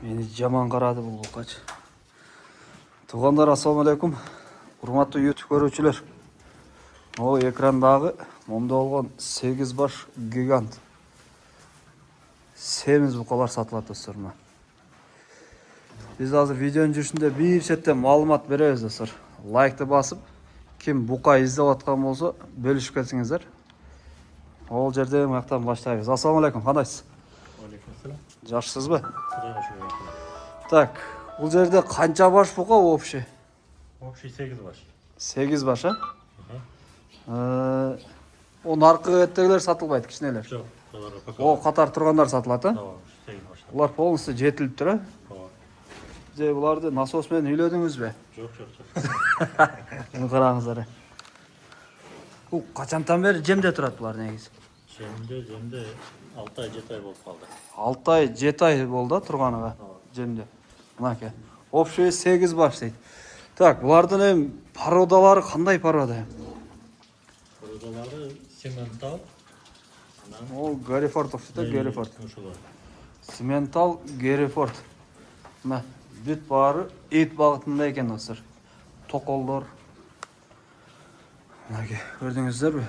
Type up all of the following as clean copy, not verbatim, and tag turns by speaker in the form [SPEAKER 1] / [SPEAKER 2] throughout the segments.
[SPEAKER 1] Meni жаман карады бул букач. Тугандар, ассаламу алейкум. Урматтуу YouTube көрүүчүлөр. О экрандагы момдо болгон 8 баш гигант семиз букалар сатылат достор. Биз азыр видеонун жүрүшүндө бир четте маалымат беребиз достор. Лайкты басып, ким бука издеп аткан болсо бөлүшүп кетсиңиздер. Ол жерде мактан баштайбыз. Ассаламу алейкум, кандайсыз?
[SPEAKER 2] Алейкум ассалам.
[SPEAKER 1] Жакшысызбы?
[SPEAKER 2] Кудайга шүгүр.
[SPEAKER 1] Так, бул жерде канча баш бука общий?
[SPEAKER 2] Общий 8 баш.
[SPEAKER 1] 8 баш, о наркы беттегилер сатылбайт, кичинелер.
[SPEAKER 2] Жок, алар пока.
[SPEAKER 1] О катар тургандар сатылат,
[SPEAKER 2] Ооба, 8 баш.
[SPEAKER 1] Булар полностью жетилиптир,
[SPEAKER 2] Ооба.
[SPEAKER 1] Же буларды насос менен үйлөдүңүзбү?
[SPEAKER 2] Жок.
[SPEAKER 1] Муну караңыздар. Бул качантан бери жемде турат булар негизи?
[SPEAKER 2] Жемде 6 ай 7 ай болуп калды.
[SPEAKER 1] 6 ай 7 ай болду турганыга жемде. Мынаке. Общий 8 баш дейт. Так, булардын эми породалары кандай порода?
[SPEAKER 2] Породалары сементал.
[SPEAKER 1] Ол Герефордов да, Герефорд.
[SPEAKER 2] Ушулар.
[SPEAKER 1] Сементал, Герефорд. Мына бүт баары эт багытында экен достор. Токолдор. Мынаке, көрдүңүздөрбү?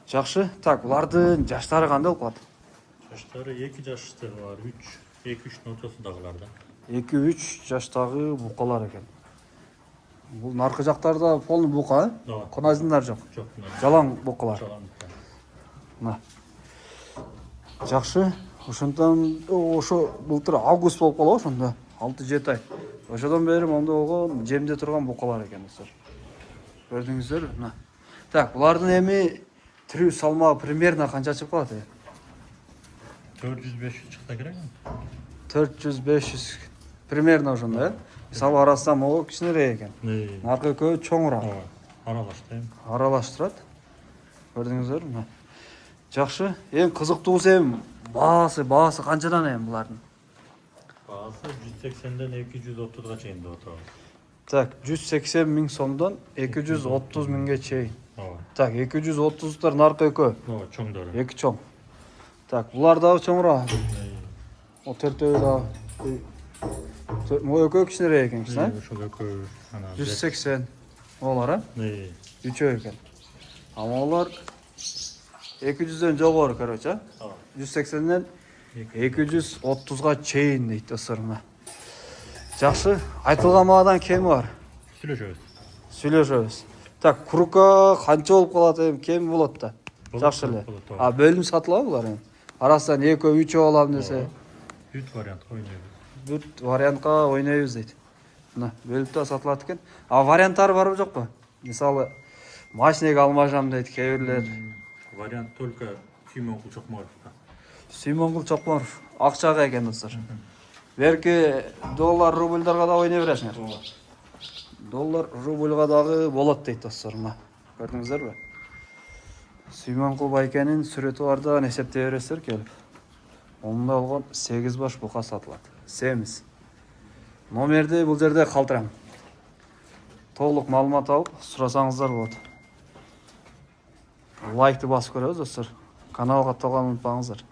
[SPEAKER 1] Жакшы. Так, булардын жаштары кандай болуп калат?
[SPEAKER 2] Жаштары 2 жаштар бар, 2-3 ортосундагыларда.
[SPEAKER 1] 2-3 жаштагы букалар экен. Бул наркы жактарда полный бука,
[SPEAKER 2] Ооба.
[SPEAKER 1] Конозиндар жок.
[SPEAKER 2] Жок,
[SPEAKER 1] Жалаң букалар.
[SPEAKER 2] жалаң.
[SPEAKER 1] Мына. Жакшы. Ошондон ошо былтыр август болуп калабы ошондо. 6-7 ай. Ошодон бери мондо болгон жемде турган букалар экен достор. Көрдүңүздөрбү? Мына. Так, булардын эми тирүү салмагы примерно канча чыгып калат?
[SPEAKER 2] 400-500 чыкса керек.
[SPEAKER 1] 400-500 примерно ошондой, Мисалы арасында могу кичинерээк экен. Наркы көбү чоңураак.
[SPEAKER 2] Аралаштырайм.
[SPEAKER 1] Аралаштырат. Көрдүңүздөрбү? Мына. Жакшы. Эң кызыктуусу эми баасы канчадан эми булардын?
[SPEAKER 2] Баасы 180ден 230га чейин деп атабыз.
[SPEAKER 1] Так, 180 миң сомдон 230 миңге чейин.
[SPEAKER 2] Ооба.
[SPEAKER 1] Так, 230-тар наркы экөө.
[SPEAKER 2] Ооба, чоңдору.
[SPEAKER 1] Эки чоң. Так, булар дагы чоңураак. О төртөө дагы. Могу экөө кичинерээк экен,
[SPEAKER 2] Ошол экөө ана
[SPEAKER 1] 180. Олар, үчөө экен. Алар 200дөн жогору, короче. 180ден 230га чейин дейт достор. Жакшы, айтылган маадан кеми бар? Сүйлөшөбүз. Так, крука канча болуп калат эми, кеми болот да? Жакшы эле. Бөлүм сатылабы булар эми? Арасынан экөө, үчөө алам десе?
[SPEAKER 2] Бүт вариант ойнойбуз.
[SPEAKER 1] Бүт вариантка ойнойбуз дейт. Мына, бөлүп да сатылат экен. Варианттары барбы жокпу? Мисалы, машинеге алмашам дейт кээ бирлер.
[SPEAKER 2] Вариант только Сүймөнкул Чокморов.
[SPEAKER 1] Сүймөнкул Чокморов акчага экен достор. Берки доллар, рубльдарга да ойной бересиңер. Доллар, рубльга дагы болот дейт достор. Көрдүңүздөрбү? Сүймөнкул байкенин сүрөтү барда эсептей бересиздер келип. Онда болгон 8 баш бука сатылат. Семиз. Номерди бул жерде калтырам. Толук маалымат алып сурасаңыздар болот. Лайкты басып көрөбүз достор. Каналга катталганды унутпаңыздар.